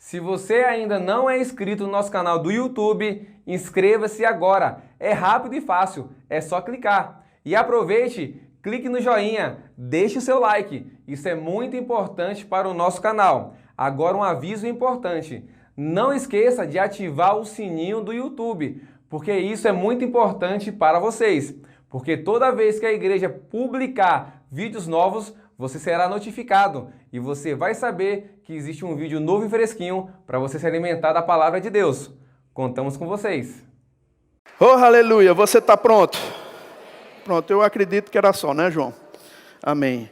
Se você ainda não é inscrito no nosso canal do YouTube, inscreva-se agora. É rápido e fácil, é só clicar. E aproveite, clique no joinha, deixe o seu like. Isso é muito importante para o nosso canal. Agora um aviso importante. Não esqueça de ativar o sininho do YouTube, porque isso é muito importante para vocês. Porque toda vez que a igreja publicar vídeos novos, você será notificado e você vai saber que existe um vídeo novo e fresquinho para você se alimentar da palavra de Deus. Contamos com vocês. Oh, aleluia, você está pronto? Pronto, eu acredito que era só, né, João? Amém.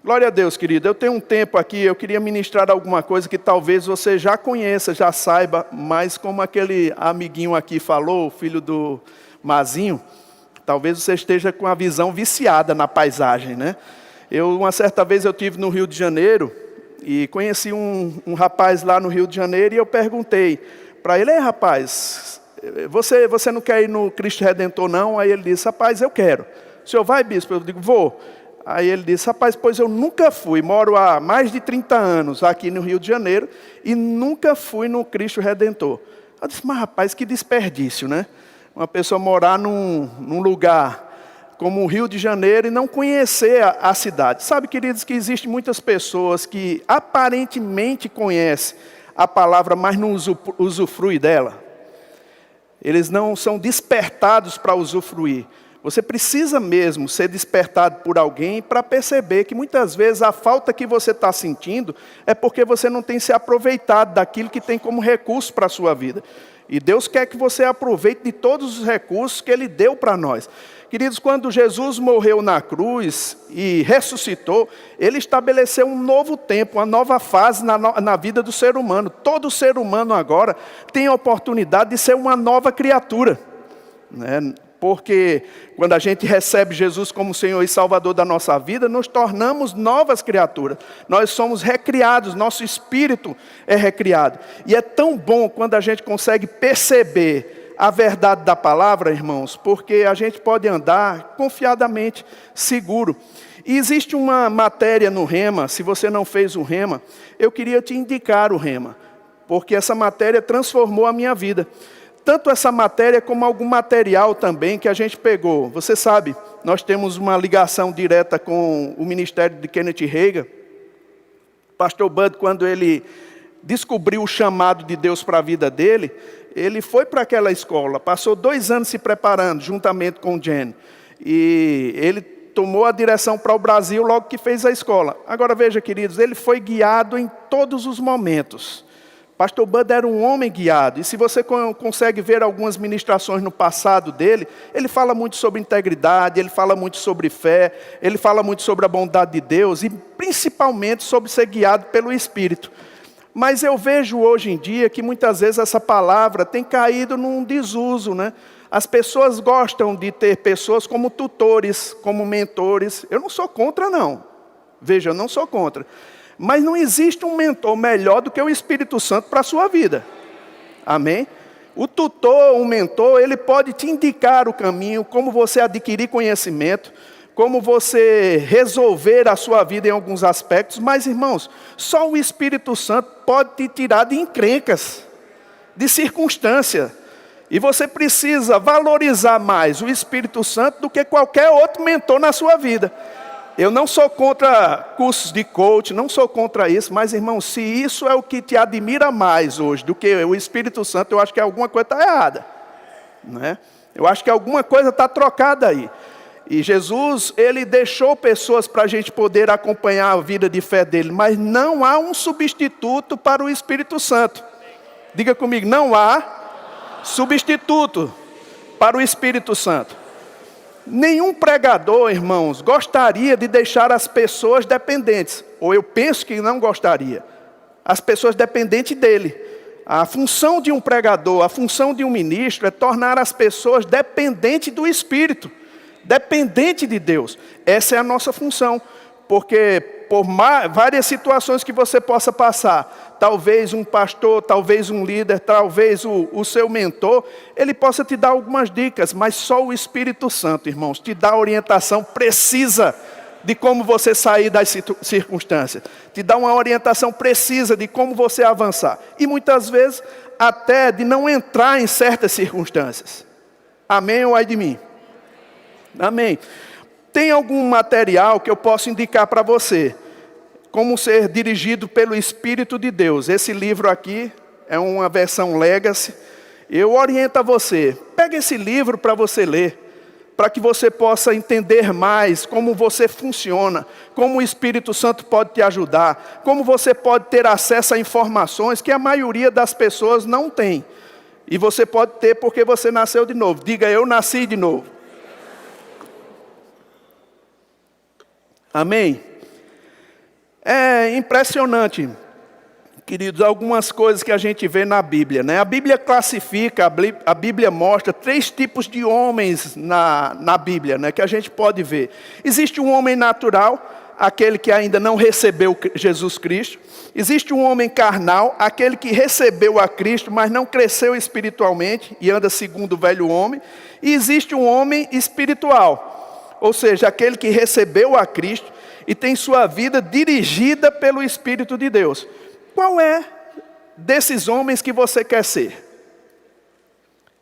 Glória a Deus, querido. Eu tenho um tempo aqui, eu queria ministrar alguma coisa que talvez você já conheça, já saiba, mas como aquele amiguinho aqui falou, o filho do Mazinho, talvez você esteja com a visão viciada na paisagem, né? Uma certa vez eu estive no Rio de Janeiro e conheci um rapaz lá no Rio de Janeiro e eu perguntei para ele: rapaz, você não quer ir no Cristo Redentor não? Aí ele disse: rapaz, eu quero. O senhor vai, bispo? Eu digo: vou. Aí ele disse: rapaz, pois eu nunca fui, moro há mais de 30 anos aqui no Rio de Janeiro e nunca fui no Cristo Redentor. Eu disse: mas rapaz, que desperdício, né? Uma pessoa morar num lugar como o Rio de Janeiro e não conhecer a cidade. Sabe, queridos, que existem muitas pessoas que aparentemente conhecem a palavra, mas não usufruem dela. Eles não são despertados para usufruir. Você precisa mesmo ser despertado por alguém para perceber que muitas vezes a falta que você está sentindo é porque você não tem se aproveitado daquilo que tem como recurso para a sua vida. E Deus quer que você aproveite de todos os recursos que Ele deu para nós. Queridos, quando Jesus morreu na cruz e ressuscitou, Ele estabeleceu um novo tempo, uma nova fase na vida do ser humano. Todo ser humano agora tem a oportunidade de ser uma nova criatura, né? Porque quando a gente recebe Jesus como Senhor e Salvador da nossa vida, nos tornamos novas criaturas. Nós somos recriados, nosso espírito é recriado. E é tão bom quando a gente consegue perceber a verdade da palavra, irmãos, porque a gente pode andar confiadamente, seguro. E existe uma matéria no Rema, se você não fez o Rema, eu queria te indicar o Rema, porque essa matéria transformou a minha vida. Tanto essa matéria como algum material também que a gente pegou. Você sabe, nós temos uma ligação direta com o ministério de Kenneth Hagin. Pastor Bud, quando ele descobriu o chamado de Deus para a vida dele, ele foi para aquela escola, passou 2 anos se preparando, juntamente com o Jen. E ele tomou a direção para o Brasil logo que fez a escola. Agora veja, queridos, ele foi guiado em todos os momentos. Pastor Bud era um homem guiado, e se você consegue ver algumas ministrações no passado dele, ele fala muito sobre integridade, ele fala muito sobre fé, ele fala muito sobre a bondade de Deus, e principalmente sobre ser guiado pelo Espírito. Mas eu vejo hoje em dia que muitas vezes essa palavra tem caído num desuso, né? As pessoas gostam de ter pessoas como tutores, como mentores. Eu não sou contra, não. Veja, eu não sou contra. Mas não existe um mentor melhor do que o Espírito Santo para a sua vida. Amém? O tutor, o mentor, ele pode te indicar o caminho, como você adquirir conhecimento, como você resolver a sua vida em alguns aspectos. Mas, irmãos, só o Espírito Santo pode te tirar de encrencas, de circunstância. E você precisa valorizar mais o Espírito Santo do que qualquer outro mentor na sua vida. Eu não sou contra cursos de coach, não sou contra isso, mas, irmão, se isso é o que te admira mais hoje do que o Espírito Santo, eu acho que alguma coisa está errada, né? Eu acho que alguma coisa está trocada aí. E Jesus, Ele deixou pessoas para a gente poder acompanhar a vida de fé dele, mas não há um substituto para o Espírito Santo. Diga comigo, não há substituto para o Espírito Santo. Nenhum pregador, irmãos, gostaria de deixar as pessoas dependentes. Ou eu penso que não gostaria. As pessoas dependentes dele. A função de um pregador, a função de um ministro é tornar as pessoas dependentes do Espírito. Dependente de Deus. Essa é a nossa função. Porque por várias situações que você possa passar, talvez um pastor, talvez um líder, talvez o seu mentor, ele possa te dar algumas dicas, mas só o Espírito Santo, irmãos, te dá a orientação precisa de como você sair das circunstâncias. Te dá uma orientação precisa de como você avançar. E muitas vezes até de não entrar em certas circunstâncias. Amém ou ai de mim? Amém. Tem algum material que eu posso indicar para você? Como ser dirigido pelo Espírito de Deus. Esse livro aqui é uma versão Legacy. Eu oriento a você. Pega esse livro para você ler. Para que você possa entender mais como você funciona. Como o Espírito Santo pode te ajudar. Como você pode ter acesso a informações que a maioria das pessoas não tem. E você pode ter porque você nasceu de novo. Diga, eu nasci de novo. Amém? É impressionante, queridos, algumas coisas que a gente vê na Bíblia, né? A Bíblia classifica, a Bíblia mostra 3 tipos de homens na Bíblia, né? Que a gente pode ver. Existe um homem natural, aquele que ainda não recebeu Jesus Cristo. Existe um homem carnal, aquele que recebeu a Cristo, mas não cresceu espiritualmente e anda segundo o velho homem. E existe um homem espiritual, ou seja, aquele que recebeu a Cristo e tem sua vida dirigida pelo Espírito de Deus. Qual é desses homens que você quer ser?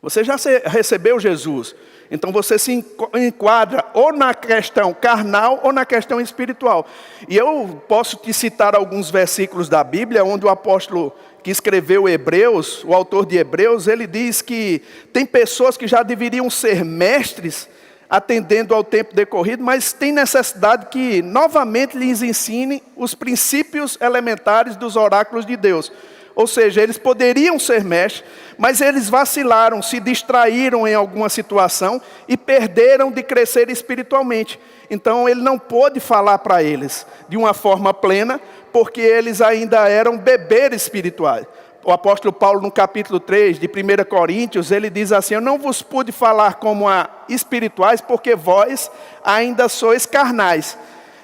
Você já recebeu Jesus, então você se enquadra ou na questão carnal ou na questão espiritual. E eu posso te citar alguns versículos da Bíblia, onde o apóstolo que escreveu Hebreus, o autor de Hebreus, ele diz que tem pessoas que já deveriam ser mestres, atendendo ao tempo decorrido, mas tem necessidade que novamente lhes ensine os princípios elementares dos oráculos de Deus. Ou seja, eles poderiam ser mestres, mas eles vacilaram, se distraíram em alguma situação e perderam de crescer espiritualmente. Então ele não pôde falar para eles de uma forma plena, porque eles ainda eram bebês espirituais. O apóstolo Paulo, no capítulo 3 de 1 Coríntios, ele diz assim: eu não vos pude falar como a espirituais, porque vós ainda sois carnais.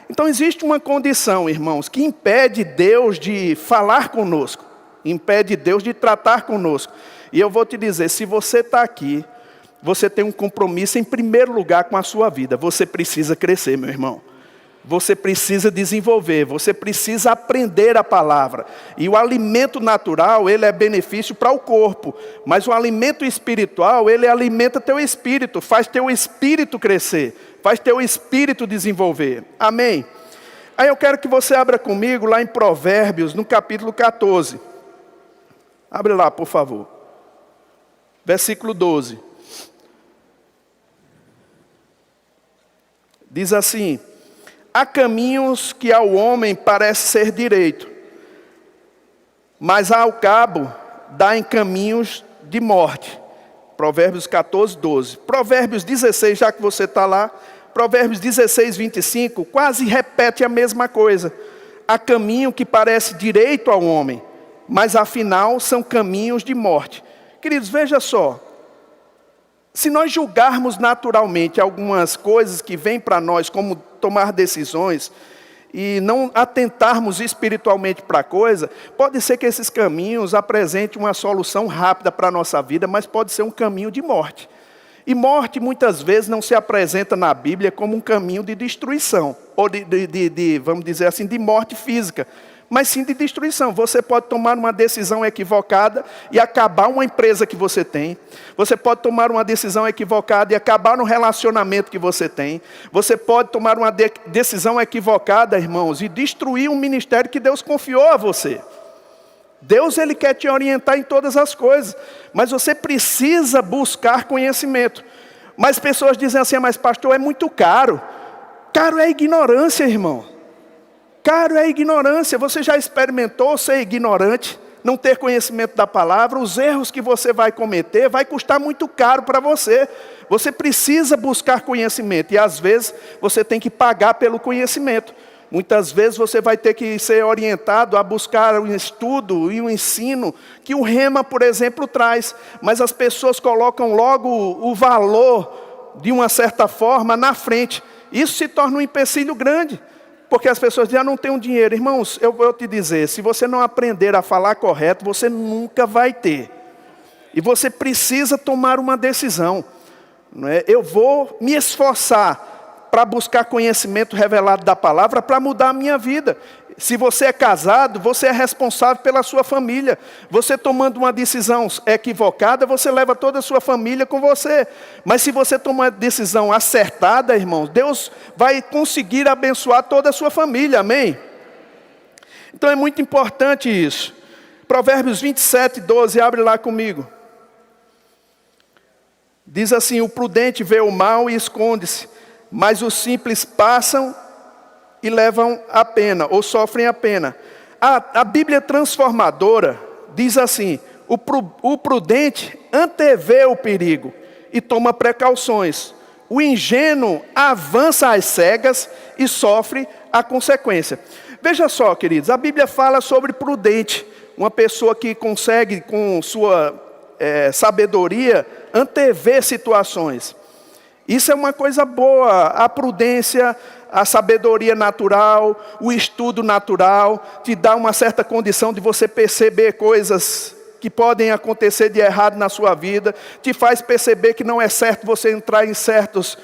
Então existe uma condição, irmãos, que impede Deus de falar conosco, impede Deus de tratar conosco. E eu vou te dizer, se você está aqui, você tem um compromisso em primeiro lugar com a sua vida. Você precisa crescer, meu irmão. Você precisa desenvolver, você precisa aprender a palavra. E o alimento natural, ele é benefício para o corpo. Mas o alimento espiritual, ele alimenta teu espírito, faz teu espírito crescer, faz teu espírito desenvolver. Amém? Aí eu quero que você abra comigo lá em Provérbios, no capítulo 14. Abre lá, por favor. Versículo 12. Diz assim: há caminhos que ao homem parece ser direito, mas ao cabo dá em caminhos de morte. Provérbios 14, 12. Provérbios 16, já que você está lá, Provérbios 16, 25, quase repete a mesma coisa. Há caminho que parece direito ao homem, mas afinal são caminhos de morte. Queridos, veja só. Se nós julgarmos naturalmente algumas coisas que vêm para nós, como tomar decisões, e não atentarmos espiritualmente para a coisa, pode ser que esses caminhos apresentem uma solução rápida para a nossa vida, mas pode ser um caminho de morte. E morte muitas vezes não se apresenta na Bíblia como um caminho de destruição, ou vamos dizer assim, de morte física, mas sim de destruição. Você pode tomar uma decisão equivocada e acabar uma empresa que você tem. Você pode tomar uma decisão equivocada e acabar no relacionamento que você tem. Você pode tomar uma decisão equivocada, irmãos, e destruir um ministério que Deus confiou a você. Deus, ele quer te orientar em todas as coisas, mas você precisa buscar conhecimento. Mas pessoas dizem assim: mas pastor, é muito caro. Caro é ignorância, irmão. Caro é ignorância. Você já experimentou ser ignorante, não ter conhecimento da palavra? Os erros que você vai cometer vai custar muito caro para você. Você precisa buscar conhecimento e às vezes você tem que pagar pelo conhecimento. Muitas vezes você vai ter que ser orientado a buscar um estudo e um ensino que o Rema, por exemplo, traz. Mas as pessoas colocam logo o valor, de uma certa forma, na frente. Isso se torna um empecilho grande. Porque as pessoas dizem: não tenho dinheiro. Irmãos, eu vou te dizer, se você não aprender a falar correto, você nunca vai ter. E você precisa tomar uma decisão. Não é? Eu vou me esforçar para buscar conhecimento revelado da palavra, para mudar a minha vida. Se você é casado, você é responsável pela sua família. Você tomando uma decisão equivocada, você leva toda a sua família com você. Mas se você tomar uma decisão acertada, irmãos, Deus vai conseguir abençoar toda a sua família, amém? Então é muito importante isso. Provérbios 27, 12, abre lá comigo. Diz assim: o prudente vê o mal e esconde-se, mas os simples passam e levam a pena, ou sofrem a pena. A Bíblia Transformadora diz assim: o prudente antevê o perigo e toma precauções. O ingênuo avança às cegas e sofre a consequência. Veja só, queridos, a Bíblia fala sobre prudente, uma pessoa que consegue, com sua sabedoria, antever situações. Isso é uma coisa boa. A prudência, a sabedoria natural, o estudo natural, te dá uma certa condição de você perceber coisas que podem acontecer de errado na sua vida, te faz perceber que não é certo você entrar em certas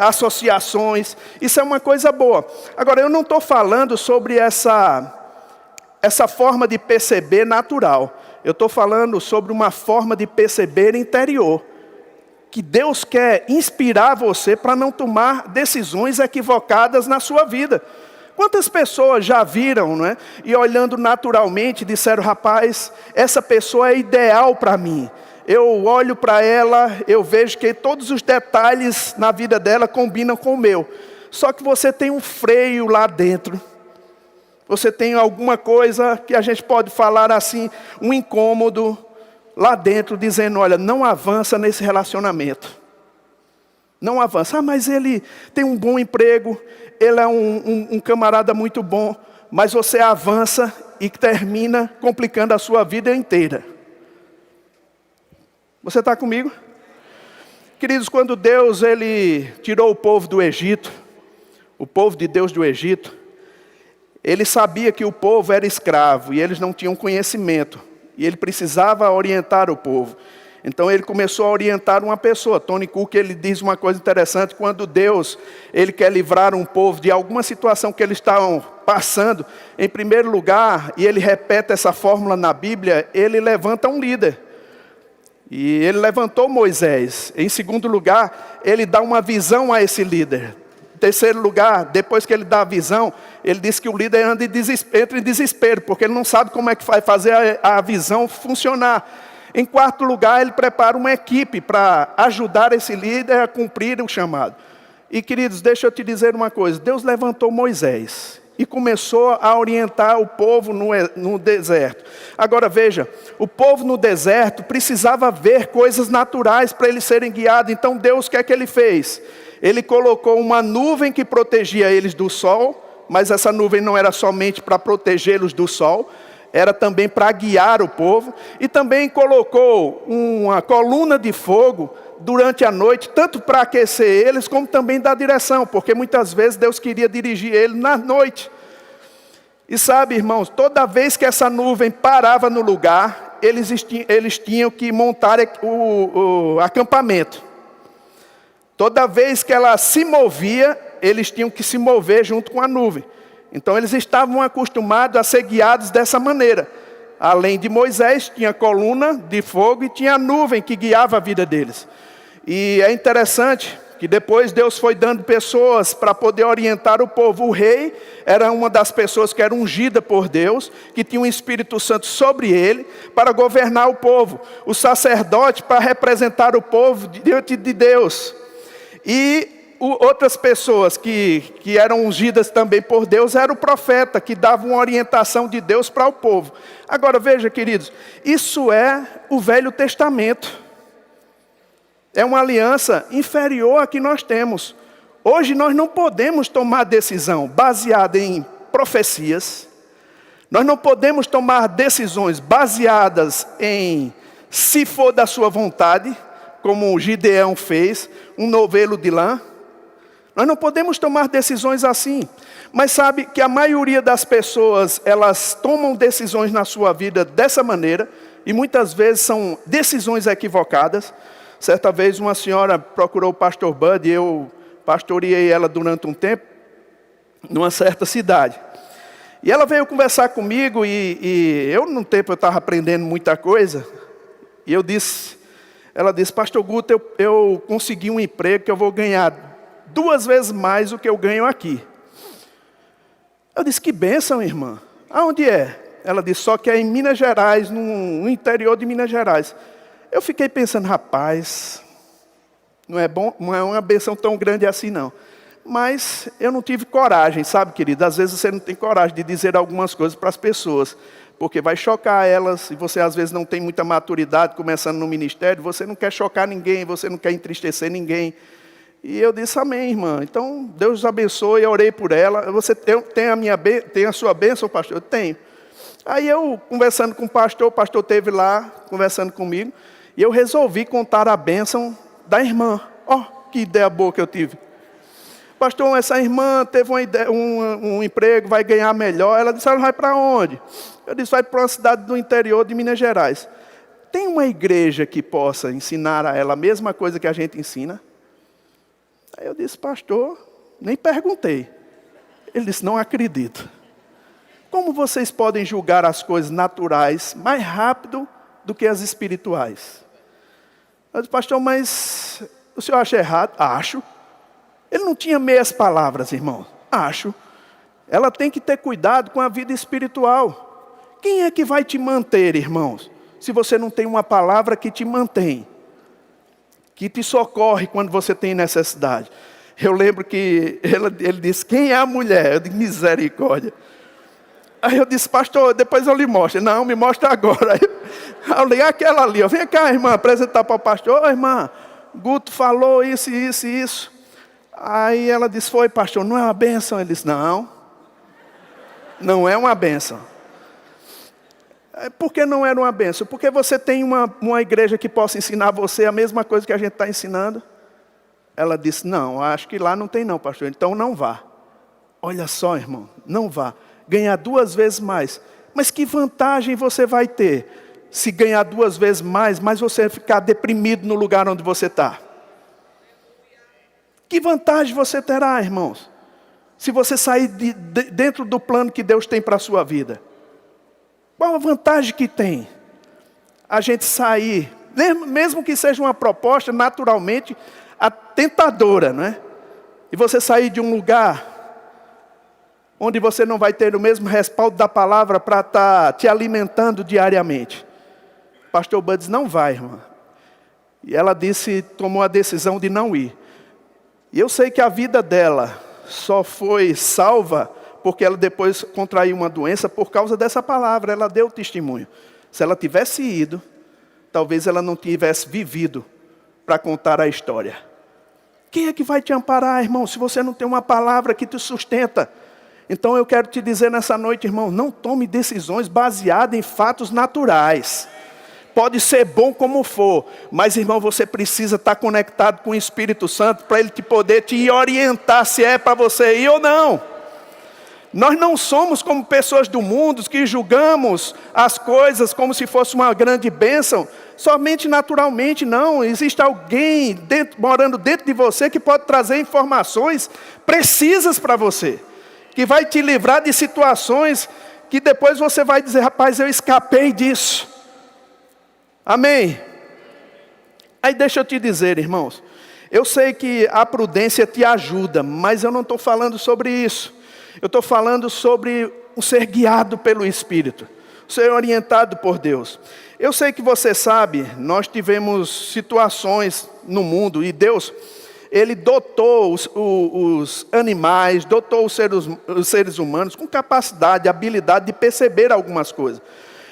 associações. Isso é uma coisa boa. Agora, eu não estou falando sobre essa forma de perceber natural. Eu estou falando sobre uma forma de perceber interior, que Deus quer inspirar você para não tomar decisões equivocadas na sua vida. Quantas pessoas já viram, não é? E olhando naturalmente, disseram: rapaz, essa pessoa é ideal para mim. Eu olho para ela, eu vejo que todos os detalhes na vida dela combinam com o meu. Só que você tem um freio lá dentro. Você tem alguma coisa que a gente pode falar assim, um incômodo lá dentro, dizendo: olha, não avança nesse relacionamento. Não avança. Ah, mas ele tem um bom emprego, ele é um camarada muito bom, mas você avança e termina complicando a sua vida inteira. Você está comigo? Queridos, quando Deus ele tirou o povo do Egito, o povo de Deus do Egito, ele sabia que o povo era escravo e eles não tinham conhecimento. E ele precisava orientar o povo. Então ele começou a orientar uma pessoa. Tony Cook, ele diz uma coisa interessante: quando Deus ele quer livrar um povo de alguma situação que eles estavam passando, em primeiro lugar, e ele repete essa fórmula na Bíblia, ele levanta um líder. E ele levantou Moisés. Em segundo lugar, ele dá uma visão a esse líder. Em terceiro lugar, depois que ele dá a visão, ele diz que o líder entra em desespero, porque ele não sabe como é que vai fazer a visão funcionar. Em quarto lugar, ele prepara uma equipe para ajudar esse líder a cumprir o chamado. E queridos, deixa eu te dizer uma coisa: Deus levantou Moisés e começou a orientar o povo no deserto. Agora veja, o povo no deserto precisava ver coisas naturais para eles serem guiados. Então Deus, o que é que ele fez? Ele colocou uma nuvem que protegia eles do sol, mas essa nuvem não era somente para protegê-los do sol, era também para guiar o povo. E também colocou uma coluna de fogo durante a noite, tanto para aquecer eles, como também dar direção, porque muitas vezes Deus queria dirigir ele na noite. E sabe, irmãos, toda vez que essa nuvem parava no lugar, eles tinham que montar o acampamento. Toda vez que ela se movia, eles tinham que se mover junto com a nuvem. Então eles estavam acostumados a ser guiados dessa maneira. Além de Moisés, tinha a coluna de fogo e tinha a nuvem que guiava a vida deles. E é interessante que depois Deus foi dando pessoas para poder orientar o povo. O rei era uma das pessoas que era ungida por Deus, que tinha um Espírito Santo sobre ele, para governar o povo. O sacerdote para representar o povo diante de Deus. E outras pessoas que eram ungidas também por Deus, era o profeta, que dava uma orientação de Deus para o povo. Agora veja, queridos, isso é o Velho Testamento. É uma aliança inferior à que nós temos. Hoje nós não podemos tomar decisão baseada em profecias. Nós não podemos tomar decisões baseadas em se for da sua vontade, como Gideão fez, um novelo de lã. Nós não podemos tomar decisões assim. Mas sabe que a maioria das pessoas, elas tomam decisões na sua vida dessa maneira, e muitas vezes são decisões equivocadas. Certa vez uma senhora procurou o pastor Bud, e eu pastoreei ela durante um tempo, numa certa cidade. E ela veio conversar comigo e eu, num tempo, eu estava aprendendo muita coisa. E ela disse, pastor Guto, eu consegui um emprego que eu vou ganhar 2 vezes mais do que eu ganho aqui. Eu disse, que bênção, irmã. Aonde é? Ela disse, só que é em Minas Gerais, no interior de Minas Gerais. Eu fiquei pensando, rapaz, não é uma bênção tão grande assim não. Mas eu não tive coragem, sabe, querido? Às vezes você não tem coragem de dizer algumas coisas para as pessoas, porque vai chocar elas, e você às vezes não tem muita maturidade, começando no ministério, você não quer chocar ninguém, você não quer entristecer ninguém. E eu disse, amém, irmã. Então, Deus abençoe, eu orei por ela. Você tem a sua bênção, pastor? Eu tenho. Aí eu, conversando com o pastor esteve lá, conversando comigo, e eu resolvi contar a bênção da irmã. Ó, que ideia boa que eu tive. Pastor, essa irmã teve um emprego, vai ganhar melhor. Ela disse, ela vai para onde? Eu disse, vai para uma cidade do interior de Minas Gerais. Tem uma igreja que possa ensinar a ela a mesma coisa que a gente ensina? Aí eu disse, pastor, nem perguntei. Ele disse, não acredito. Como vocês podem julgar as coisas naturais mais rápido do que as espirituais? Eu disse, pastor, mas o senhor acha errado? Acho. Ele não tinha meias palavras, irmão. Acho. Ela tem que ter cuidado com a vida espiritual. Quem é que vai te manter, irmãos? Se você não tem uma palavra que te mantém, que te socorre quando você tem necessidade. Eu lembro que ele disse, quem é a mulher? Eu disse, misericórdia. Aí eu disse, pastor, depois eu lhe mostro. Não, me mostra agora. Aí eu li aquela ali, vem cá, irmã, apresentar para o pastor. Ô, irmã, Guto falou isso, isso e isso. Aí ela disse, foi, pastor, não é uma bênção? Ele disse, não é uma bênção. Por que não era uma bênção? Porque você tem uma igreja que possa ensinar você a mesma coisa que a gente está ensinando. Ela disse, não, acho que lá não tem não, pastor, então não vá. Olha só, irmão, não vá. Ganhar 2 vezes mais. Mas que vantagem você vai ter se ganhar 2 vezes mais, mas você ficar deprimido no lugar onde você está? Que vantagem você terá, irmãos? Se você sair dentro do plano que Deus tem para a sua vida. Qual a vantagem que tem? A gente sair, mesmo que seja uma proposta naturalmente tentadora, não é? E você sair de um lugar onde você não vai ter o mesmo respaldo da palavra para estar te alimentando diariamente. Pastor Bud disse, não vai, irmã. E ela tomou a decisão de não ir. E eu sei que a vida dela só foi salva porque ela depois contraiu uma doença por causa dessa palavra. Ela deu testemunho. Se ela tivesse ido, talvez ela não tivesse vivido para contar a história. Quem é que vai te amparar, irmão, se você não tem uma palavra que te sustenta? Então eu quero te dizer nessa noite, irmão, não tome decisões baseadas em fatos naturais. Pode ser bom como for, mas, irmão, você precisa estar conectado com o Espírito Santo para Ele poder te orientar se é para você ir ou não. Nós não somos como pessoas do mundo que julgamos as coisas como se fosse uma grande bênção, somente naturalmente, não. Existe alguém morando dentro de você que pode trazer informações precisas para você, que vai te livrar de situações que depois você vai dizer, rapaz, eu escapei disso. Amém? Aí deixa eu te dizer, irmãos, eu sei que a prudência te ajuda, mas eu não estou falando sobre isso. Eu estou falando sobre o ser guiado pelo Espírito, ser orientado por Deus. Eu sei que você sabe, nós tivemos situações no mundo e Deus, Ele dotou os animais, dotou os seres humanos com capacidade, habilidade de perceber algumas coisas.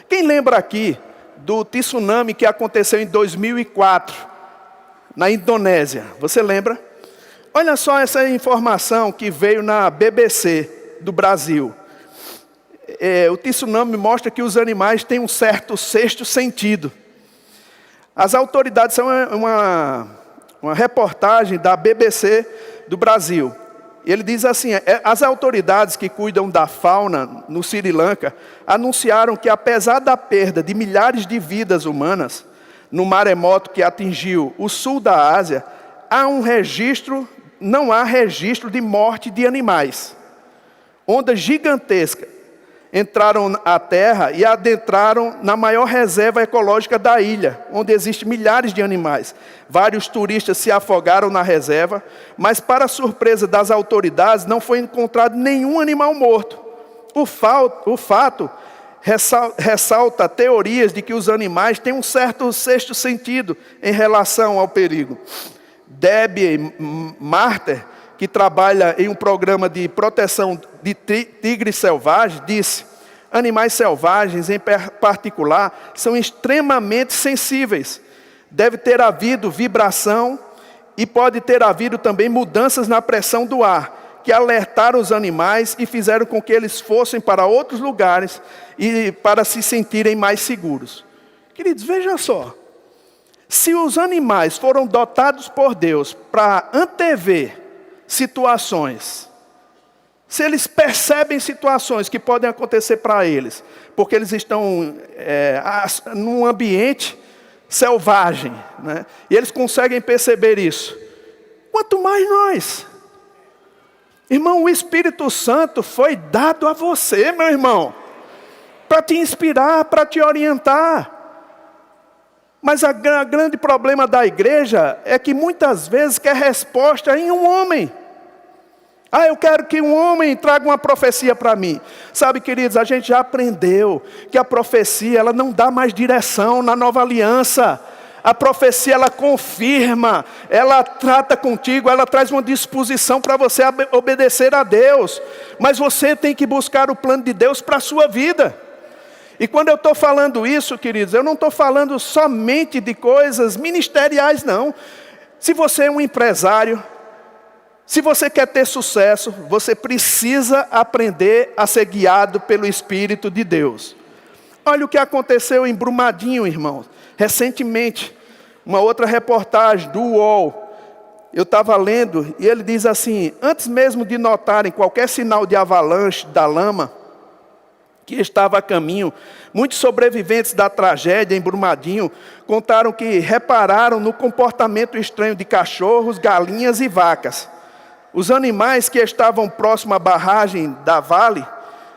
Quem lembra aqui do tsunami que aconteceu em 2004, na Indonésia? Você lembra? Olha só essa informação que veio na BBC do Brasil. O tsunami mostra que os animais têm um certo sexto sentido. As autoridades, são uma reportagem da BBC do Brasil. Ele diz assim, as autoridades que cuidam da fauna no Sri Lanka anunciaram que apesar da perda de milhares de vidas humanas no maremoto que atingiu o sul da Ásia, há um registro não há registro de morte de animais. Ondas gigantescas entraram à terra e adentraram na maior reserva ecológica da ilha, onde existem milhares de animais. Vários turistas se afogaram na reserva, mas para surpresa das autoridades, não foi encontrado nenhum animal morto. O fato ressalta teorias de que os animais têm um certo sexto sentido em relação ao perigo. Debbie Marter, que trabalha em um programa de proteção de tigres selvagens, disse: animais selvagens, em particular, são extremamente sensíveis. Deve ter havido vibração e pode ter havido também mudanças na pressão do ar, que alertaram os animais e fizeram com que eles fossem para outros lugares e para se sentirem mais seguros. Queridos, veja só. Se os animais foram dotados por Deus para antever situações, se eles percebem situações que podem acontecer para eles, porque eles estão num ambiente selvagem, né? E eles conseguem perceber isso, quanto mais nós. Irmão, o Espírito Santo foi dado a você, meu irmão, para te inspirar, para te orientar. Mas o grande problema da igreja é que muitas vezes quer resposta em um homem. Eu quero que um homem traga uma profecia para mim. Sabe, queridos, a gente já aprendeu que a profecia, ela não dá mais direção na nova aliança. A profecia, ela confirma, ela trata contigo, ela traz uma disposição para você obedecer a Deus. Mas você tem que buscar o plano de Deus para a sua vida. E quando eu estou falando isso, queridos, eu não estou falando somente de coisas ministeriais, não. Se você é um empresário, se você quer ter sucesso, você precisa aprender a ser guiado pelo Espírito de Deus. Olha o que aconteceu em Brumadinho, irmãos. Recentemente, uma outra reportagem do UOL, eu estava lendo, e ele diz assim: antes mesmo de notarem qualquer sinal de avalanche da lama que estava a caminho, muitos sobreviventes da tragédia em Brumadinho contaram que repararam no comportamento estranho de cachorros, galinhas e vacas. Os animais que estavam próximos à barragem da Vale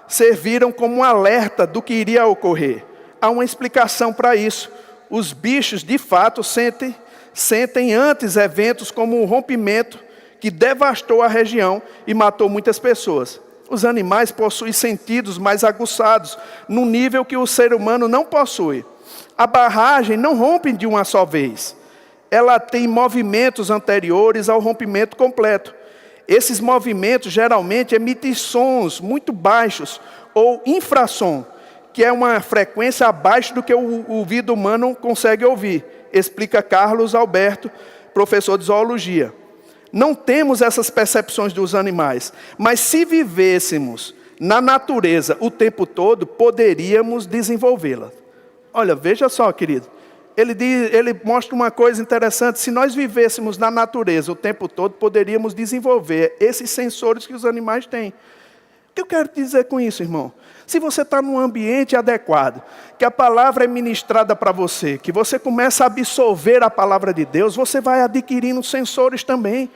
serviram como um alerta do que iria ocorrer. Há uma explicação para isso. Os bichos, de fato, sentem antes eventos como um rompimento que devastou a região e matou muitas pessoas. Os animais possuem sentidos mais aguçados, num nível que o ser humano não possui. A barragem não rompe de uma só vez. Ela tem movimentos anteriores ao rompimento completo. Esses movimentos geralmente emitem sons muito baixos, ou infrassom, que é uma frequência abaixo do que o ouvido humano consegue ouvir, explica Carlos Alberto, professor de zoologia. Não temos essas percepções dos animais, mas se vivêssemos na natureza o tempo todo, poderíamos desenvolvê-la. Olha, veja só, querido, ele mostra uma coisa interessante: se nós vivêssemos na natureza o tempo todo, poderíamos desenvolver esses sensores que os animais têm. O que eu quero dizer com isso, irmão? Se você está num ambiente adequado, que a palavra é ministrada para você, que você começa a absorver a palavra de Deus, você vai adquirindo sensores também,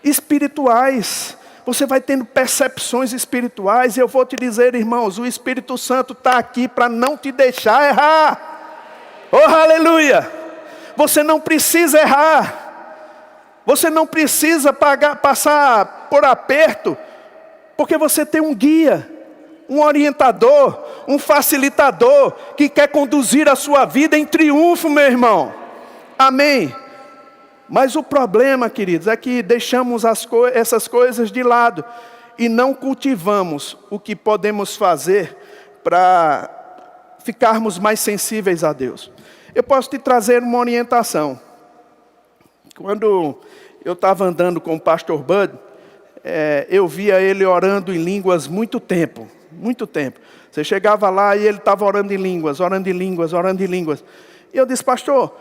espirituais. Você vai tendo percepções espirituais. E eu vou te dizer, irmãos, o Espírito Santo está aqui para não te deixar errar. Oh, aleluia! Você não precisa errar. Você não precisa passar por aperto, porque você tem um guia, um orientador, um facilitador, que quer conduzir a sua vida em triunfo, meu irmão. Amém? Mas o problema, queridos, é que deixamos essas coisas de lado e não cultivamos o que podemos fazer para ficarmos mais sensíveis a Deus. Eu posso te trazer uma orientação. Quando eu estava andando com o pastor Bud, eu via ele orando em línguas muito tempo. Você chegava lá e ele estava orando em línguas. E eu disse: pastor,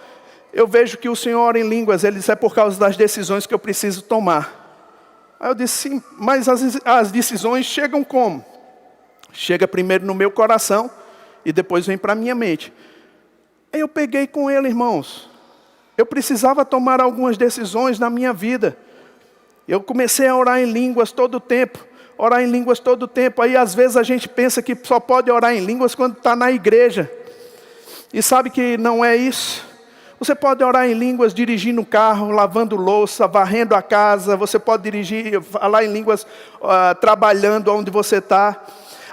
eu vejo que o senhor ora em línguas. Ele disse: é por causa das decisões que eu preciso tomar. Aí eu disse: sim, mas as decisões chegam como? Chega primeiro no meu coração e depois vem para a minha mente. Aí eu peguei com ele, irmãos. Eu precisava tomar algumas decisões na minha vida. Eu comecei a orar em línguas todo o tempo. Orar em línguas todo o tempo. Aí às vezes a gente pensa que só pode orar em línguas quando está na igreja. E sabe que não é isso. Você pode orar em línguas dirigindo o carro, lavando louça, varrendo a casa. Você pode falar em línguas trabalhando onde você está.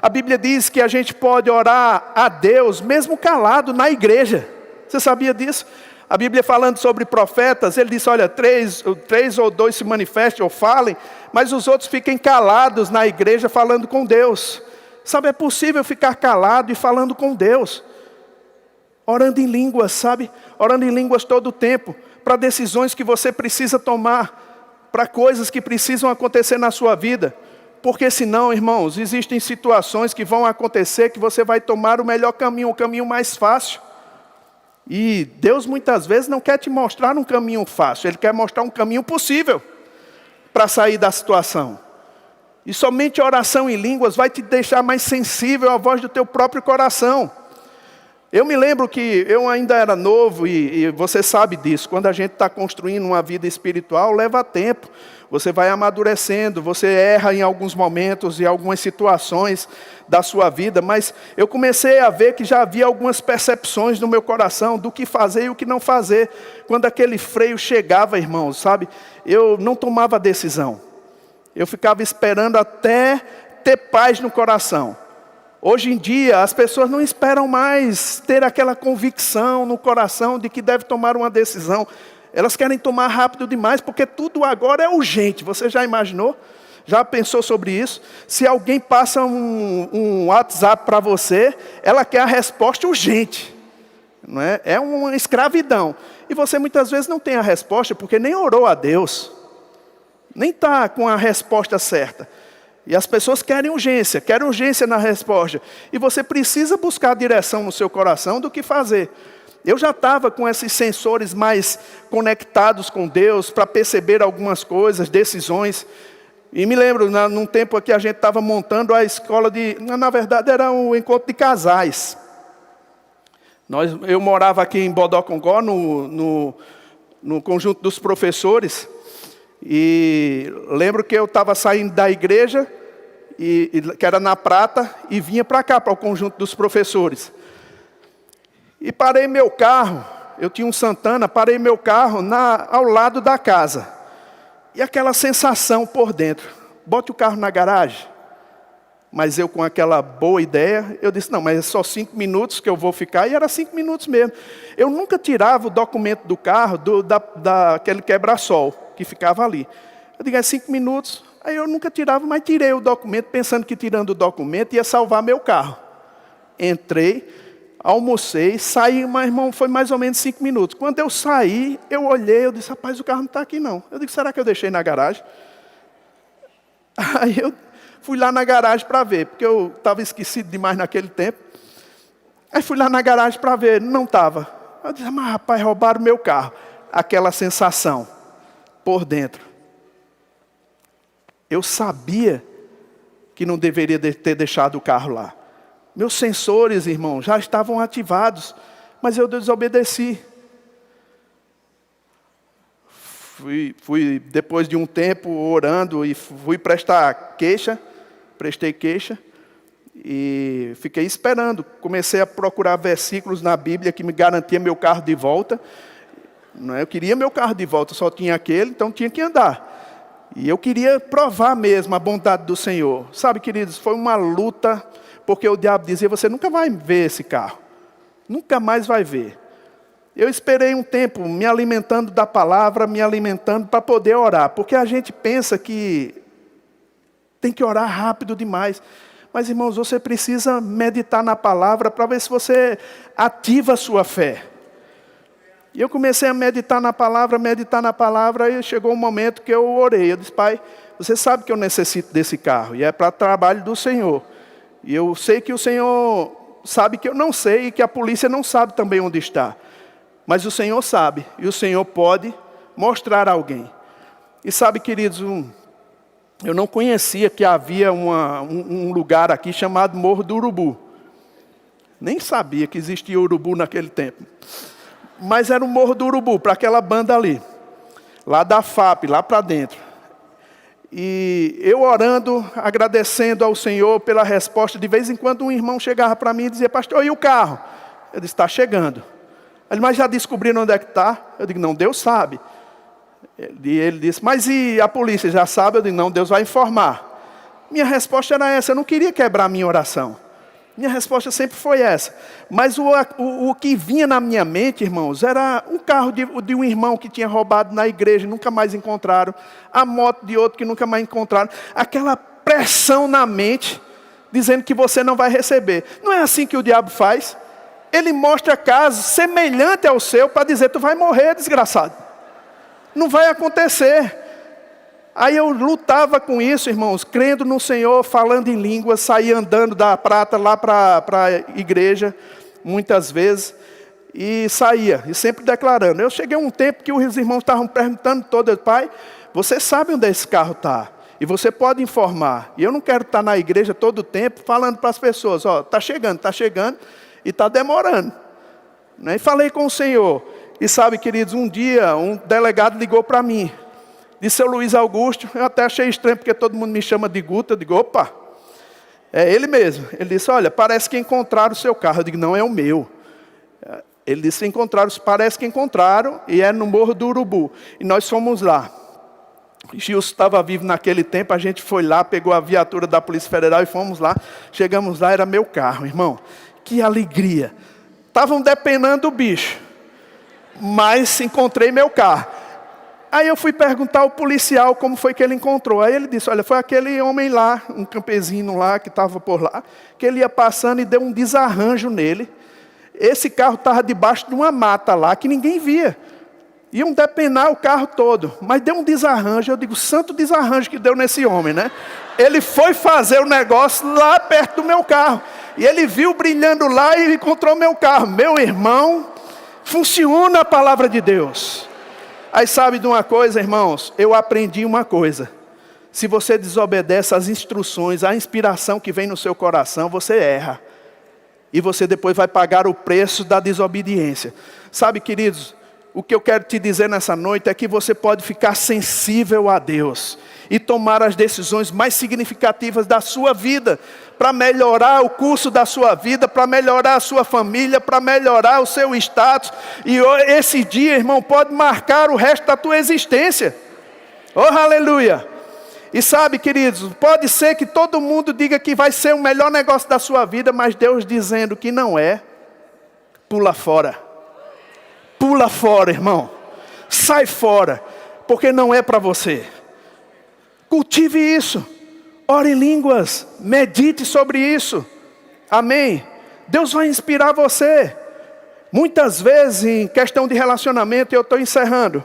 A Bíblia diz que a gente pode orar a Deus mesmo calado na igreja. Você sabia disso? A Bíblia falando sobre profetas, ele disse, olha, três ou dois se manifestem ou falem, mas os outros fiquem calados na igreja falando com Deus. Sabe, é possível ficar calado e falando com Deus. Orando em línguas, sabe? Orando em línguas todo o tempo, para decisões que você precisa tomar, para coisas que precisam acontecer na sua vida. Porque senão, irmãos, existem situações que vão acontecer que você vai tomar o melhor caminho, o caminho mais fácil. E Deus muitas vezes não quer te mostrar um caminho fácil, Ele quer mostrar um caminho possível para sair da situação. E somente a oração em línguas vai te deixar mais sensível à voz do teu próprio coração. Eu me lembro que eu ainda era novo e você sabe disso. Quando a gente está construindo uma vida espiritual, leva tempo. Você vai amadurecendo, você erra em alguns momentos e algumas situações da sua vida. Mas eu comecei a ver que já havia algumas percepções no meu coração do que fazer e o que não fazer. Quando aquele freio chegava, irmãos, sabe? Eu não tomava decisão. Eu ficava esperando até ter paz no coração. Hoje em dia, as pessoas não esperam mais ter aquela convicção no coração de que deve tomar uma decisão. Elas querem tomar rápido demais, porque tudo agora é urgente. Você já imaginou? Já pensou sobre isso? Se alguém passa um WhatsApp para você, ela quer a resposta urgente. Não é? É uma escravidão. E você muitas vezes não tem a resposta, porque nem orou a Deus. Nem está com a resposta certa. E as pessoas querem urgência na resposta. E você precisa buscar direção no seu coração do que fazer. Eu já estava com esses sensores mais conectados com Deus para perceber algumas coisas, decisões. E me lembro, num tempo que a gente estava montando a escola na verdade era um encontro de casais. Eu morava aqui em Bodocongó, no conjunto dos professores. E lembro que eu estava saindo da igreja, que era na Prata, e vinha para cá, para o conjunto dos professores. E parei meu carro, eu tinha um Santana, parei meu carro ao lado da casa. E aquela sensação por dentro, bote o carro na garagem. Mas eu com aquela boa ideia, eu disse, não, mas é só 5 minutos que eu vou ficar, e era 5 minutos mesmo. Eu nunca tirava o documento do carro, daquele quebra-sol que ficava ali. Eu digo, é 5 minutos. Aí eu nunca tirava, mas tirei o documento, pensando que tirando o documento ia salvar meu carro. Entrei, almocei, saí, mas irmão, foi mais ou menos 5 minutos. Quando eu saí, eu olhei, eu disse, rapaz, o carro não está aqui não. Eu digo, será que eu deixei na garagem? Aí eu fui lá na garagem para ver, porque eu estava esquecido demais naquele tempo. Aí fui lá na garagem para ver, não estava. Eu disse, mas rapaz, roubaram meu carro. Aquela sensação por dentro. Eu sabia que não deveria ter deixado o carro lá. Meus sensores, irmão, já estavam ativados, mas eu desobedeci. Fui depois de um tempo orando e fui prestei queixa e fiquei esperando. Comecei a procurar versículos na Bíblia que me garantia meu carro de volta. Eu queria meu carro de volta, só tinha aquele, então tinha que andar. E eu queria provar mesmo a bondade do Senhor. Sabe, queridos, foi uma luta, porque o diabo dizia, você nunca vai ver esse carro. Nunca mais vai ver. Eu esperei um tempo me alimentando da palavra, me alimentando para poder orar. Porque a gente pensa que tem que orar rápido demais. Mas, irmãos, você precisa meditar na palavra para ver se você ativa a sua fé. E eu comecei a meditar na palavra, e chegou um momento que eu orei. Eu disse, pai, você sabe que eu necessito desse carro, e é para trabalho do Senhor. E eu sei que o Senhor sabe que eu não sei, e que a polícia não sabe também onde está. Mas o Senhor sabe, e o Senhor pode mostrar a alguém. E sabe, queridos, eu não conhecia que havia um lugar aqui chamado Morro do Urubu. Nem sabia que existia urubu naquele tempo. Mas era o Morro do Urubu, para aquela banda ali. Lá da FAP, lá para dentro. E eu orando, agradecendo ao Senhor pela resposta. De vez em quando um irmão chegava para mim e dizia: pastor, e o carro? Eu disse: está chegando. Ele: mas já descobriram onde é que está? Eu digo: não, Deus sabe. E ele disse: mas e a polícia já sabe? Eu digo: não, Deus vai informar. Minha resposta era essa. Eu não queria quebrar a minha oração. Minha resposta sempre foi essa. Mas o que vinha na minha mente, irmãos, era um carro de um irmão que tinha roubado na igreja, nunca mais encontraram. A moto de outro que nunca mais encontraram. Aquela pressão na mente, dizendo que você não vai receber. Não é assim que o diabo faz? Ele mostra casos semelhantes ao seu para dizer: tu vai morrer, desgraçado. Não vai acontecer. Aí eu lutava com isso, irmãos, crendo no Senhor, falando em línguas, saía andando da prata lá para a igreja, muitas vezes, e saía, e sempre declarando. Eu cheguei a um tempo que os irmãos estavam perguntando todo: pai, você sabe onde esse carro está? E você pode informar. E eu não quero estar na igreja todo o tempo falando para as pessoas: ó, está chegando, e está demorando. E falei com o Senhor. E sabe, queridos, um dia um delegado ligou para mim. Disse: seu Luiz Augusto. Eu até achei estranho, porque todo mundo me chama de Guto. Eu digo: opa, é ele mesmo. Ele disse: olha, parece que encontraram o seu carro. Eu digo: não, é o meu. Ele disse: parece que encontraram, e é no Morro do Urubu. E nós fomos lá. Gilson estava vivo naquele tempo, a gente foi lá, pegou a viatura da Polícia Federal e fomos lá. Chegamos lá, era meu carro, irmão. Que alegria. Estavam depenando o bicho, mas encontrei meu carro. Aí eu fui perguntar ao policial como foi que ele encontrou. Aí ele disse: olha, foi aquele homem lá, um campesino lá que estava por lá, que ele ia passando e deu um desarranjo nele. Esse carro estava debaixo de uma mata lá, que ninguém via. Iam depenar o carro todo, mas deu um desarranjo. Eu digo: santo desarranjo que deu nesse homem, né? Ele foi fazer o negócio lá perto do meu carro. E ele viu brilhando lá e encontrou meu carro. Meu irmão, funciona a palavra de Deus. Aí sabe de uma coisa, irmãos? Eu aprendi uma coisa. Se você desobedece às instruções, à inspiração que vem no seu coração, você erra. E você depois vai pagar o preço da desobediência. Sabe, queridos, o que eu quero te dizer nessa noite é que você pode ficar sensível a Deus e tomar as decisões mais significativas da sua vida, para melhorar o curso da sua vida, para melhorar a sua família, para melhorar o seu status. E esse dia, irmão, pode marcar o resto da tua existência. Oh, aleluia! E sabe, queridos, pode ser que todo mundo diga que vai ser o melhor negócio da sua vida, mas Deus dizendo que não é, pula fora. Pula fora, irmão. Sai fora, porque não é para você. Cultive isso. Ore em línguas. Medite sobre isso. Amém? Deus vai inspirar você. Muitas vezes em questão de relacionamento, eu estou encerrando.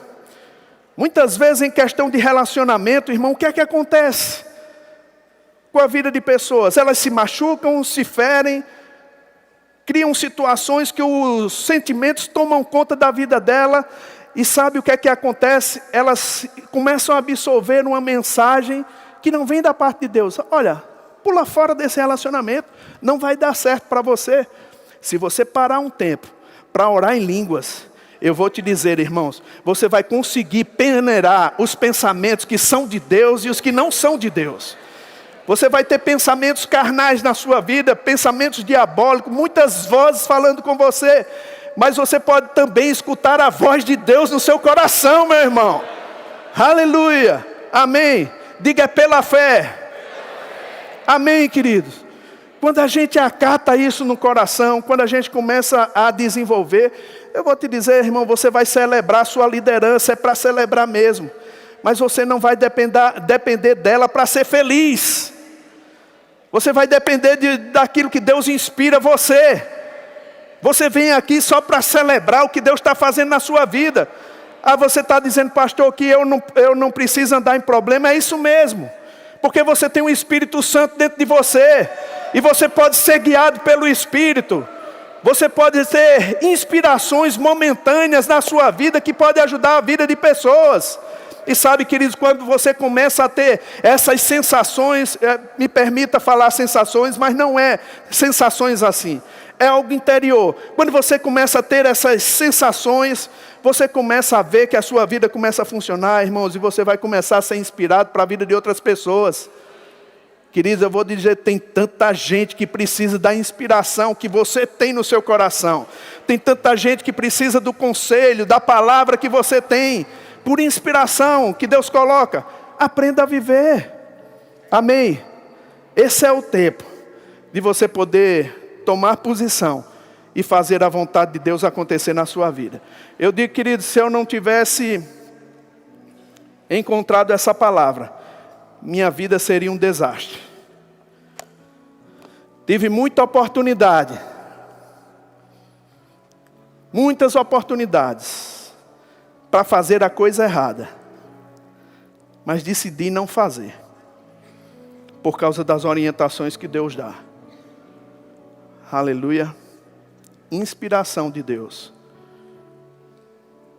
Muitas vezes em questão de relacionamento, irmão, o que é que acontece com a vida de pessoas? Elas se machucam, se ferem, criam situações que os sentimentos tomam conta da vida dela. E sabe o que é que acontece? Elas começam a absorver uma mensagem que não vem da parte de Deus. Olha, pula fora desse relacionamento, não vai dar certo para você. Se você parar um tempo para orar em línguas, eu vou te dizer, irmãos, você vai conseguir peneirar os pensamentos que são de Deus e os que não são de Deus. Você vai ter pensamentos carnais na sua vida, pensamentos diabólicos, muitas vozes falando com você. Mas você pode também escutar a voz de Deus no seu coração, meu irmão. Aleluia. Amém. Diga: é pela fé. Amém, queridos. Quando a gente acata isso no coração, quando a gente começa a desenvolver, eu vou te dizer, irmão, você vai celebrar a sua liderança, é para celebrar mesmo. Mas você não vai depender dela para ser feliz. Você vai depender daquilo que Deus inspira você. Você vem aqui só para celebrar o que Deus está fazendo na sua vida. Ah, você está dizendo, pastor, que eu não preciso andar em problema. É isso mesmo. Porque você tem um Espírito Santo dentro de você. E você pode ser guiado pelo Espírito. Você pode ter inspirações momentâneas na sua vida que podem ajudar a vida de pessoas. E sabe, queridos, quando você começa a ter essas sensações, me permita falar sensações, mas não é sensações assim. É algo interior. Quando você começa a ter essas sensações, você começa a ver que a sua vida começa a funcionar, irmãos, e você vai começar a ser inspirado para a vida de outras pessoas. Queridos, eu vou dizer, tem tanta gente que precisa da inspiração que você tem no seu coração. Tem tanta gente que precisa do conselho, da palavra que você tem, por inspiração que Deus coloca. Aprenda a viver. Amém? Esse é o tempo de você poder tomar posição e fazer a vontade de Deus acontecer na sua vida. Eu digo, queridos, se eu não tivesse encontrado essa palavra, minha vida seria um desastre. Tive muita oportunidade. Muitas oportunidades para fazer a coisa errada. Mas decidi não fazer. Por causa das orientações que Deus dá. Aleluia. Inspiração de Deus.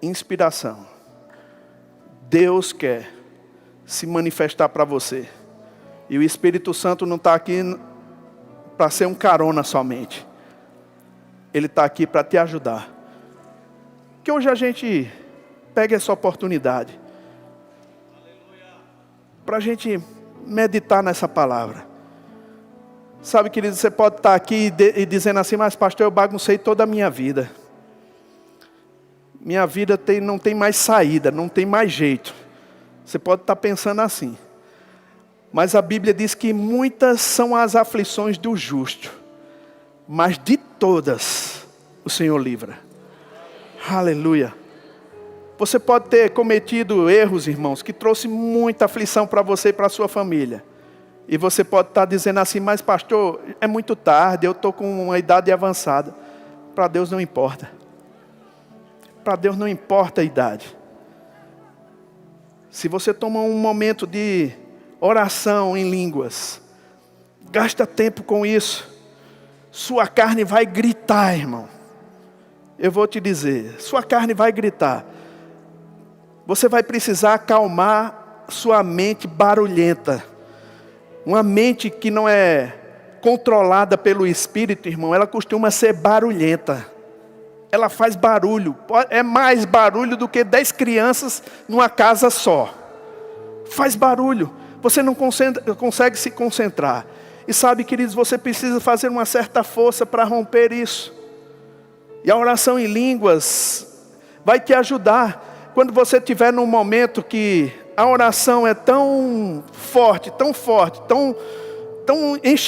Inspiração. Deus quer se manifestar para você. E o Espírito Santo não está aqui para ser um carona somente. Ele está aqui para te ajudar. Que hoje a gente pegue essa oportunidade. Para a gente meditar nessa palavra. Sabe, querido, você pode estar aqui e dizendo assim, mas pastor, eu baguncei toda a minha vida. Minha vida não tem mais saída, não tem mais jeito. Você pode estar pensando assim. Mas a Bíblia diz que muitas são as aflições do justo. Mas de todas, o Senhor livra. Aleluia. Você pode ter cometido erros, irmãos, que trouxe muita aflição para você e para a sua família. E você pode estar dizendo assim, mas pastor, é muito tarde, eu estou com uma idade avançada. Para Deus não importa. Para Deus não importa a idade. Se você toma um momento de oração em línguas, gasta tempo com isso, sua carne vai gritar, irmão. Eu vou te dizer, sua carne vai gritar. Você vai precisar acalmar sua mente barulhenta. Uma mente que não é controlada pelo Espírito, irmão, ela costuma ser barulhenta. Ela faz barulho, é mais barulho do que 10 crianças numa casa só. Faz barulho, você não consegue se concentrar. E sabe, queridos, você precisa fazer uma certa força para romper isso. E a oração em línguas vai te ajudar. Quando você estiver num momento que a oração é tão forte,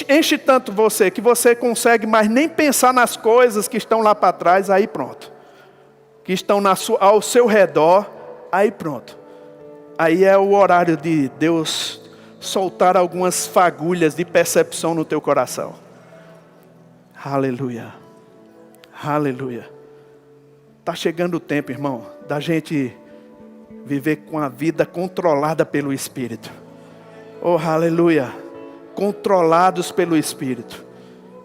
enche tanto você, que você consegue mais nem pensar nas coisas que estão lá para trás, aí pronto. Que estão ao seu redor, aí pronto. Aí é o horário de Deus soltar algumas fagulhas de percepção no teu coração. Aleluia. Aleluia. Está chegando o tempo, irmão, da gente viver com a vida controlada pelo Espírito. Oh, aleluia. Controlados pelo Espírito,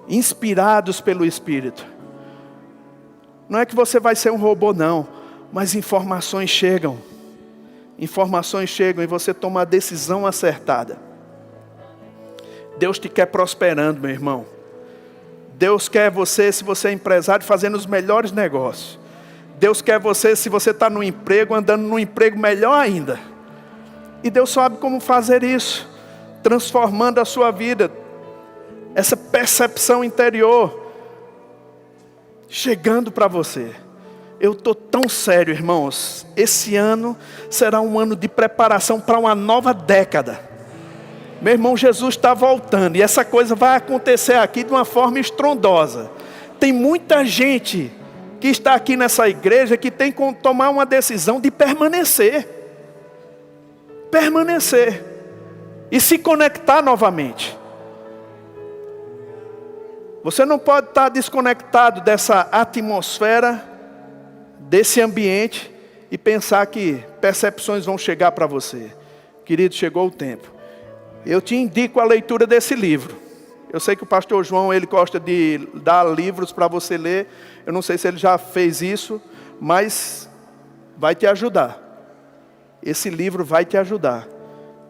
inspirados pelo Espírito. Não é que você vai ser um robô, não, mas informações chegam e você toma a decisão acertada. Deus te quer prosperando, meu irmão. Deus quer você, se você é empresário, fazendo os melhores negócios. Deus quer você, se você está no emprego, andando num emprego melhor ainda. E Deus sabe como fazer isso, transformando a sua vida, essa percepção interior, chegando para você. Eu estou tão sério, irmãos, esse ano será um ano de preparação para uma nova década. Meu irmão, Jesus está voltando, e essa coisa vai acontecer aqui de uma forma estrondosa. Tem muita gente que está aqui nessa igreja que tem que tomar uma decisão de permanecer. E se conectar novamente. Você não pode estar desconectado dessa atmosfera, desse ambiente, e pensar que percepções vão chegar para você. Querido, chegou o tempo. Eu te indico a leitura desse livro. Eu sei que o pastor João, ele gosta de dar livros para você ler. Eu não sei se ele já fez isso, mas vai te ajudar. esse livro vai te ajudar.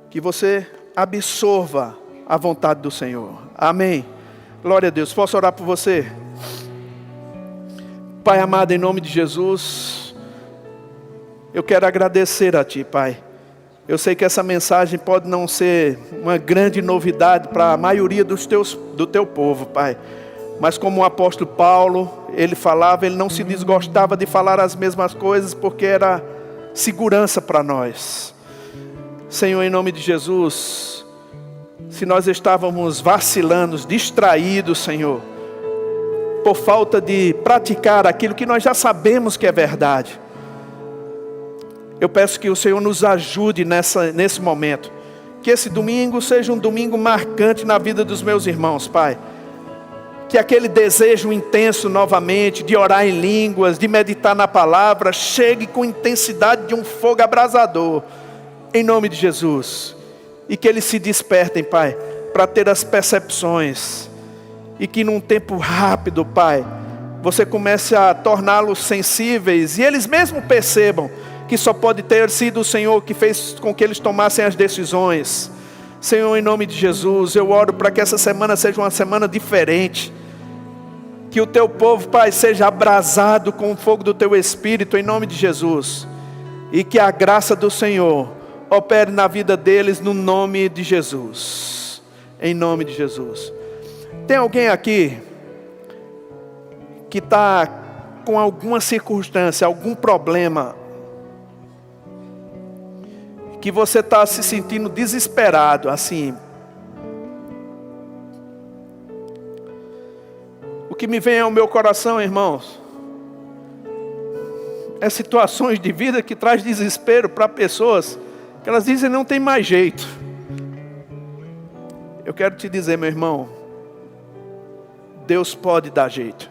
Que você absorva a vontade do Senhor. Amém. Glória a Deus. Posso orar por você? Pai amado, em nome de Jesus, eu quero agradecer a Ti, Pai. Eu sei que essa mensagem pode não ser uma grande novidade para a maioria do teu povo, Pai. Mas como o apóstolo Paulo, ele falava, ele não se desgostava de falar as mesmas coisas, porque era segurança para nós. Senhor, em nome de Jesus, se nós estávamos vacilando, distraídos, Senhor, por falta de praticar aquilo que nós já sabemos que é verdade, eu peço que o Senhor nos ajude nesse momento. Que esse domingo seja um domingo marcante na vida dos meus irmãos, Pai. Que aquele desejo intenso novamente, de orar em línguas, de meditar na palavra, chegue com intensidade de um fogo abrasador, em nome de Jesus. E que eles se despertem, Pai, para ter as percepções. E que num tempo rápido, Pai, você comece a torná-los sensíveis. E eles mesmos percebam que só pode ter sido o Senhor que fez com que eles tomassem as decisões. Senhor, em nome de Jesus, eu oro para que essa semana seja uma semana diferente. Que o Teu povo, Pai, seja abrasado com o fogo do Teu Espírito, em nome de Jesus. E que a graça do Senhor opere na vida deles, no nome de Jesus. Em nome de Jesus. Tem alguém aqui que está com alguma circunstância, algum problema, que você está se sentindo desesperado, assim? O que me vem ao meu coração, irmãos, é situações de vida que traz desespero para pessoas, que elas dizem não tem mais jeito. Eu quero te dizer, meu irmão, Deus pode dar jeito,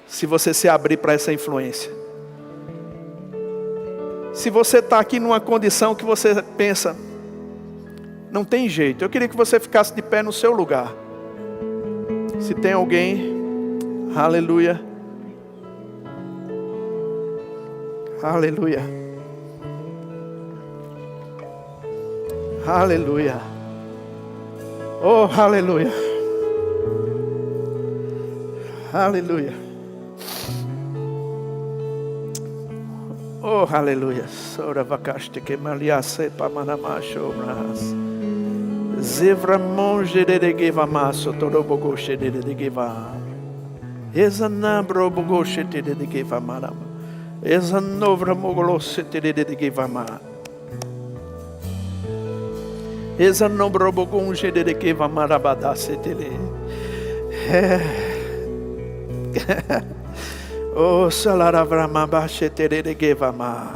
se você se abrir para essa influência. Se você está aqui numa condição que você pensa, não tem jeito, eu queria que você ficasse de pé no seu lugar. Se tem alguém, aleluia, aleluia, aleluia, oh aleluia, aleluia. Oh, aleluia. Sora vacaste que maliasse pa manamacho bras. Zevra monge de geva maso todo bogoshe de geva. Ezanabro bogoshe de geva marama. Ezanovra mogolose de geva ma. Ezanobro bogonge de geva marabada setele. Oh, salaravama bachetere gevama.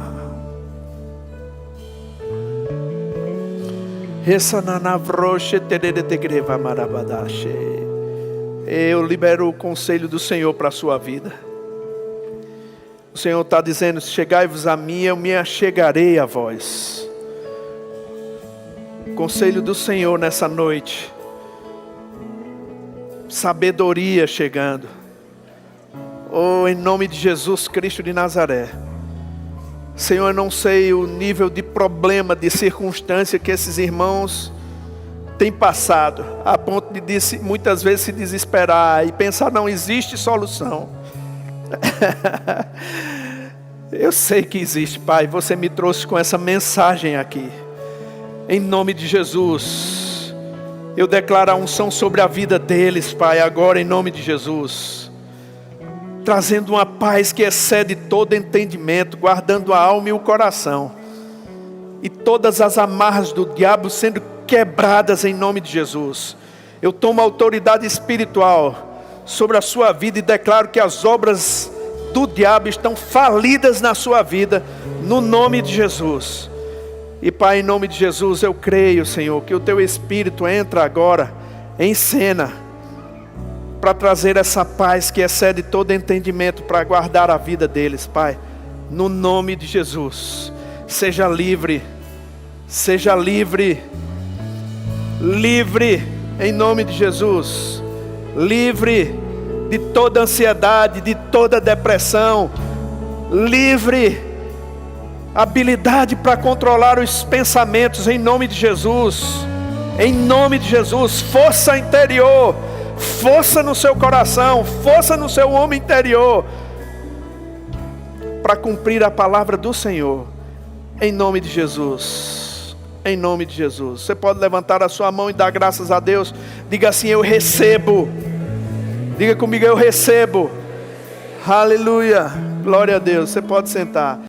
Esananavroche terere de grevama rabadache. Eu libero o conselho do Senhor para a sua vida. O Senhor está dizendo: chegai-vos a mim, eu me achegarei a vós. Conselho do Senhor nessa noite. Sabedoria chegando. Oh, em nome de Jesus Cristo de Nazaré. Senhor, eu não sei o nível de problema, de circunstância que esses irmãos têm passado, a ponto de muitas vezes se desesperar e pensar, não existe solução. Eu sei que existe, Pai. Você me trouxe com essa mensagem aqui. Em nome de Jesus, eu declaro a unção sobre a vida deles, Pai, agora em nome de Jesus. Trazendo uma paz que excede todo entendimento, guardando a alma e o coração. E todas as amarras do diabo sendo quebradas em nome de Jesus. Eu tomo autoridade espiritual sobre a sua vida e declaro que as obras do diabo estão falidas na sua vida, no nome de Jesus. E Pai, em nome de Jesus, eu creio, Senhor, que o Teu Espírito entra agora em cena, para trazer essa paz que excede todo entendimento, para guardar a vida deles, Pai. No nome de Jesus. Seja livre. Seja livre. Livre em nome de Jesus. Livre de toda ansiedade, de toda depressão. Livre. habilidade para controlar os pensamentos, em nome de Jesus. Em nome de Jesus, força interior, força no seu coração, força no seu homem interior, para cumprir a palavra do Senhor, em nome de Jesus, em nome de Jesus. Você pode levantar a sua mão e dar graças a Deus, diga assim: eu recebo, diga comigo: eu recebo, aleluia, glória a Deus. Você pode sentar.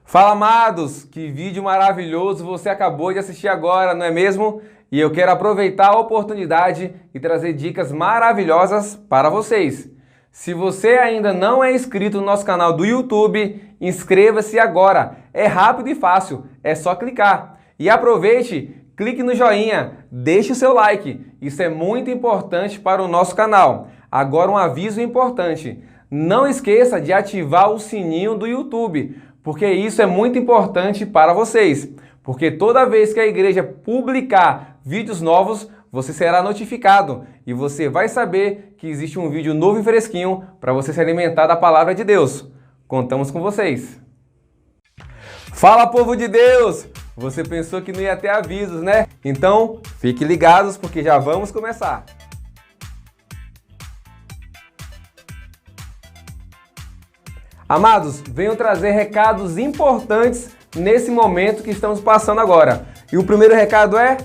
Fala, amados! Que vídeo maravilhoso você acabou de assistir agora, não é mesmo? E eu quero aproveitar a oportunidade e trazer dicas maravilhosas para vocês. Se você ainda não é inscrito no nosso canal do YouTube, inscreva-se agora. É rápido e fácil, é só clicar. E aproveite, clique no joinha, deixe o seu like. Isso é muito importante para o nosso canal. Agora um aviso importante. Não esqueça de ativar o sininho do YouTube, porque isso é muito importante para vocês. Porque toda vez que a igreja publicar vídeos novos, você será notificado e você vai saber que existe um vídeo novo e fresquinho para você se alimentar da palavra de Deus. Contamos com vocês. Fala, povo de Deus! Você pensou que não ia ter avisos, né? Então, fiquem ligados porque já vamos começar. Amados, venho trazer recados importantes nesse momento que estamos passando agora. E o primeiro recado é: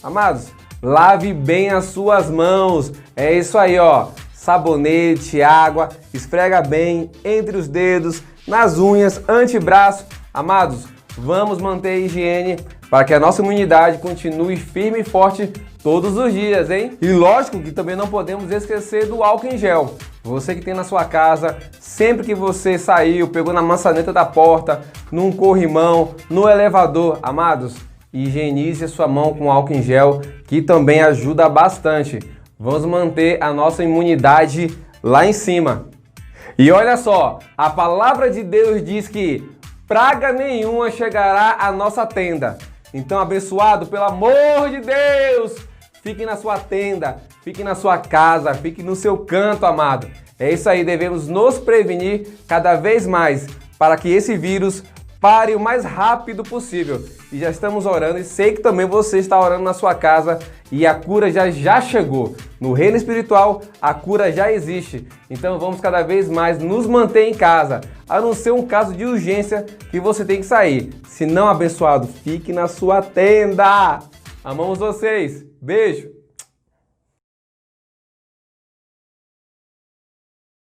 amados, lave bem as suas mãos. É isso aí, ó. Sabonete, água, esfrega bem entre os dedos, nas unhas, antebraço. Amados, vamos manter a higiene para que a nossa imunidade continue firme e forte todos os dias, hein? E lógico que também não podemos esquecer do álcool em gel. Você que tem na sua casa, sempre que você saiu, pegou na maçaneta da porta, num corrimão, no elevador, amados, higienize a sua mão com álcool em gel, que também ajuda bastante. Vamos manter a nossa imunidade lá em cima. E olha só, a palavra de Deus diz que praga nenhuma chegará à nossa tenda. Então, abençoado, pelo amor de Deus, fique na sua tenda, fique na sua casa, fique no seu canto, amado. É isso aí, devemos nos prevenir cada vez mais para que esse vírus pare o mais rápido possível. E já estamos orando e sei que também você está orando na sua casa e a cura já chegou. No reino espiritual, a cura já existe. Então vamos cada vez mais nos manter em casa, a não ser um caso de urgência que você tem que sair. Se não, abençoado, fique na sua tenda. Amamos vocês. Beijo.